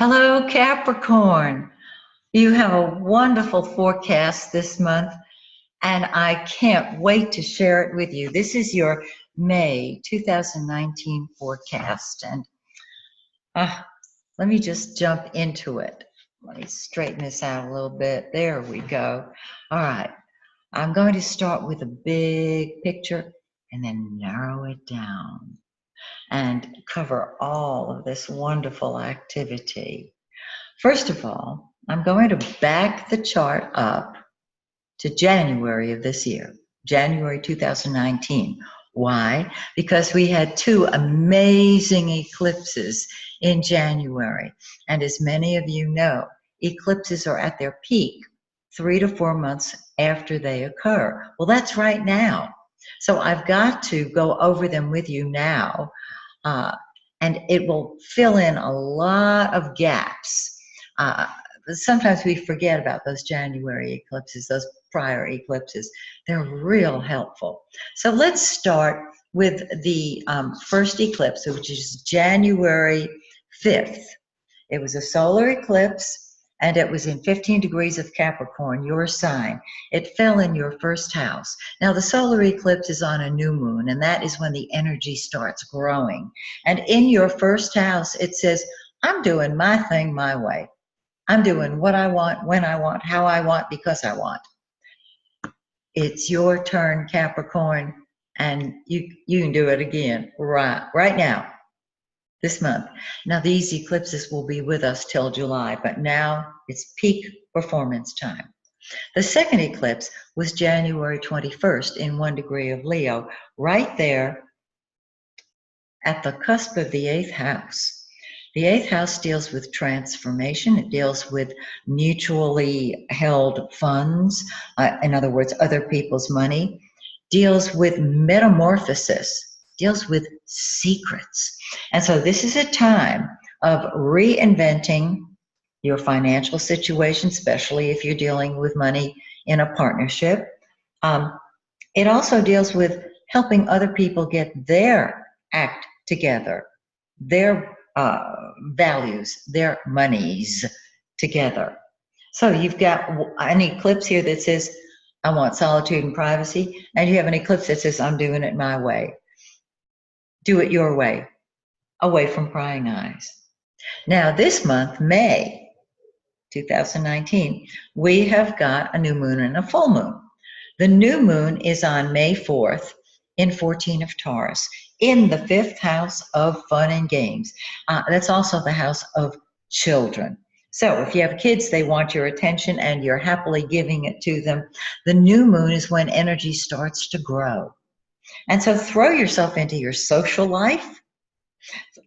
Hello, Capricorn. You have a wonderful forecast this month, and I can't wait to share it with you. This is your May 2019 forecast, and uh, let me just jump into it. Let me straighten this out a little bit. There we go. All right. I'm going to start with a big picture and then narrow it down and cover all of this wonderful activity. First of all, I'm going to back the chart up to January of this year, January 2019. Why? Because we had two amazing eclipses in January. And as many of you know, eclipses are at their peak 3 to 4 months after they occur. Well, that's right now. So I've got to go over them with you now, and it will fill in a lot of gaps. Sometimes we forget about those January eclipses, those prior eclipses. They're real helpful. So let's start with the first eclipse, which is January 5th. It was a solar eclipse, and it was in 15 degrees of Capricorn, your sign. It fell in your first house. Now, the solar eclipse is on a new moon, and that is when the energy starts growing. And in your first house, it says, I'm doing my thing my way. I'm doing what I want, when I want, how I want, because I want. It's your turn, Capricorn, and you can do it again right now, this month. Now, these eclipses will be with us till July, but now it's peak performance time. The second eclipse was January 21st in 1 degree of Leo, right there at the cusp of the 8th house. The 8th house deals with transformation. It deals with mutually held funds, in other words, other people's money, deals with metamorphosis, deals with secrets. And so this is a time of reinventing your financial situation, especially if you're dealing with money in a partnership. It also deals with helping other people get their act together, their values, their monies together. So you've got an eclipse here that says, I want solitude and privacy, and you have an eclipse that says, I'm doing it my way. Do it your way, away from prying eyes. Now, this month, May 2019, we have got a new moon and a full moon. The new moon is on May 4th in 14 of Taurus, in the 5th house of fun and games. That's also the house of children. So if you have kids, they want your attention and you're happily giving it to them. The new moon is when energy starts to grow. And so throw yourself into your social life,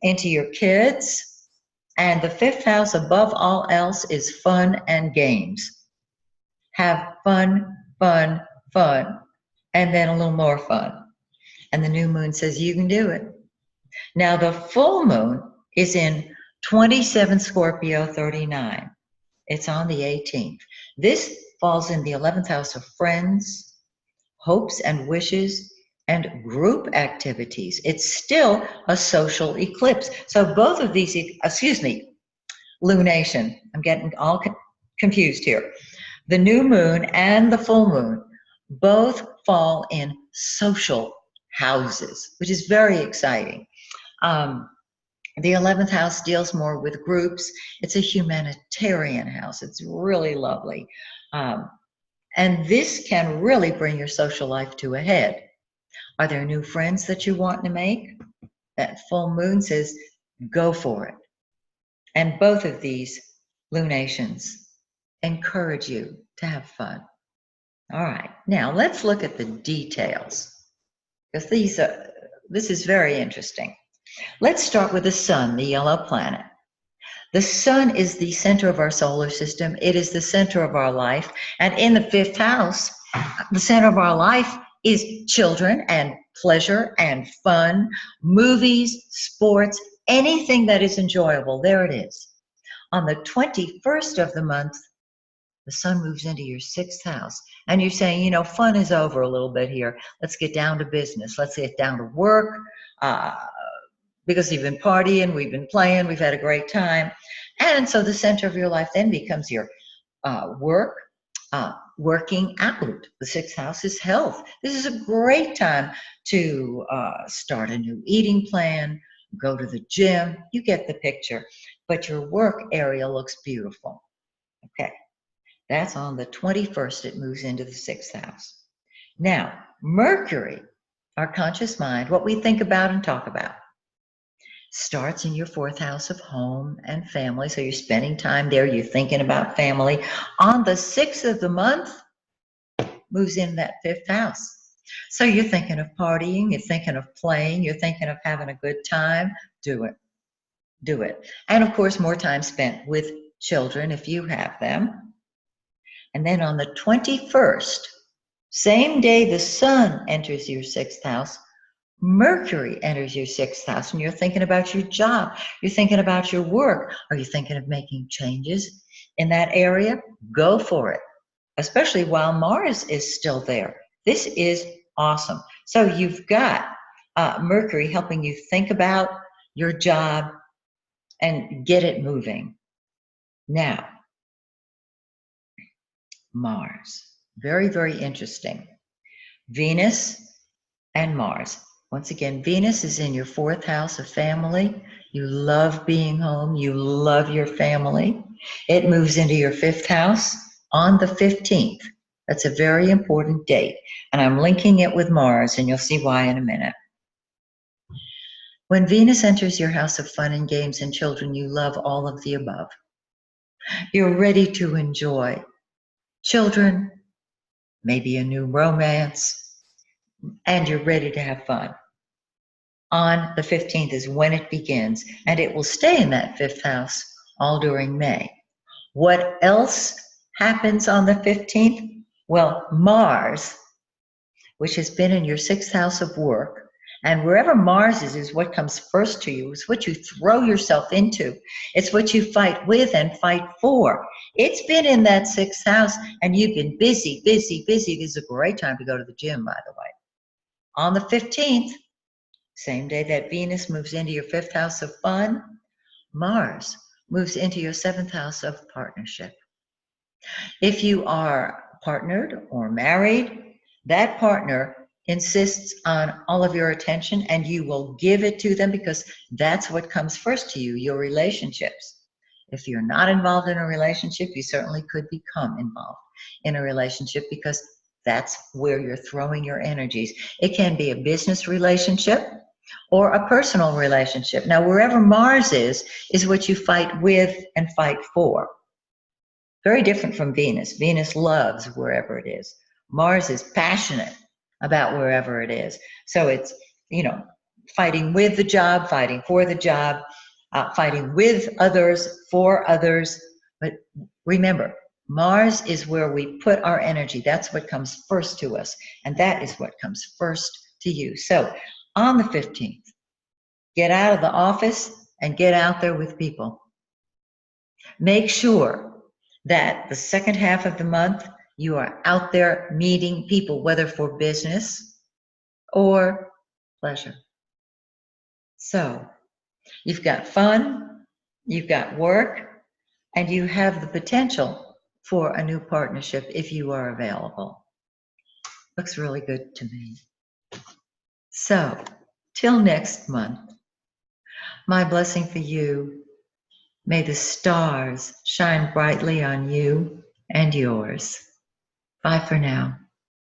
into your kids, and the 5th house above all else is fun and games. Have fun, fun, fun, and then a little more fun. And the new moon says you can do it. Now the full moon is in 27 Scorpio 39. It's on the 18th. This falls in the 11th house of friends, hopes and wishes, and group activities. It's still a social eclipse. So both of these, lunation. I'm getting all confused here. The new moon and the full moon both fall in social houses, which is very exciting. The 11th house deals more with groups. It's a humanitarian house. It's really lovely. And this can really bring your social life to a head. Are there new friends that you want to make? That full moon says, go for it. And both of these lunations encourage you to have fun. All right, now let's look at the details, because this is very interesting. Let's start with the sun, the yellow planet. The sun is the center of our solar system. It is the center of our life. And in the 5th house, the center of our life is children and pleasure and fun, movies, sports, anything that is enjoyable. There it is. On the 21st of the month, the sun moves into your 6th house. And you're saying, fun is over a little bit here. Let's get down to business. Let's get down to work. Because we've been partying, we've been playing, we've had a great time. And so the center of your life then becomes your work, working out. The sixth house is health. This is a great time to start a new eating plan, go to the gym. You get the picture. But your work area looks beautiful. Okay, that's on the 21st. It moves into the sixth house. Now, Mercury, our conscious mind, what we think about and talk about, starts in your fourth house of home and family. So you're spending time there. You're thinking about family. On the 6th of the month, moves in that fifth house. So you're thinking of partying. You're thinking of playing. You're thinking of having a good time. Do it. Do it. And of course, more time spent with children if you have them. And then on the 21st, same day the sun enters your sixth house, Mercury enters your sixth house, and you're thinking about your job. You're thinking about your work. Are you thinking of making changes in that area? Go for it, especially while Mars is still there. This is awesome. So you've got Mercury helping you think about your job and get it moving. Now, Mars. Very, very interesting. Venus and Mars. Once again, Venus is in your fourth house of family. You love being home. You love your family. It moves into your fifth house on the 15th. That's a very important date. And I'm linking it with Mars, and you'll see why in a minute. When Venus enters your house of fun and games and children, you love all of the above. You're ready to enjoy children, maybe a new romance, and you're ready to have fun. On the 15th is when it begins, and it will stay in that fifth house all during May. What else happens on the 15th? Well, Mars, which has been in your sixth house of work, and wherever Mars is what comes first to you. It's what you throw yourself into. It's what you fight with and fight for. It's been in that sixth house, and you've been busy, busy, busy. This is a great time to go to the gym, by the way. On the 15th, same day that Venus moves into your fifth house of fun, Mars moves into your seventh house of partnership. If you are partnered or married, that partner insists on all of your attention, and you will give it to them because that's what comes first to you, your relationships. If you're not involved in a relationship, you certainly could become involved in a relationship because that's where you're throwing your energies. It can be a business relationship or a personal relationship. Now, wherever Mars is what you fight with and fight for. Very different from Venus. Venus loves wherever it is. Mars is passionate about wherever it is. So it's, fighting with the job, fighting for the job, fighting with others, for others. But remember, Mars is where we put our energy. That's what comes first to us. And that is what comes first to you. So on the 15th, get out of the office and get out there with people. Make sure that the second half of the month, you are out there meeting people, whether for business or pleasure. So you've got fun, you've got work, and you have the potential for a new partnership if you are available. Looks really good to me. So, till next month, my blessing for you, may the stars shine brightly on you and yours. Bye for now.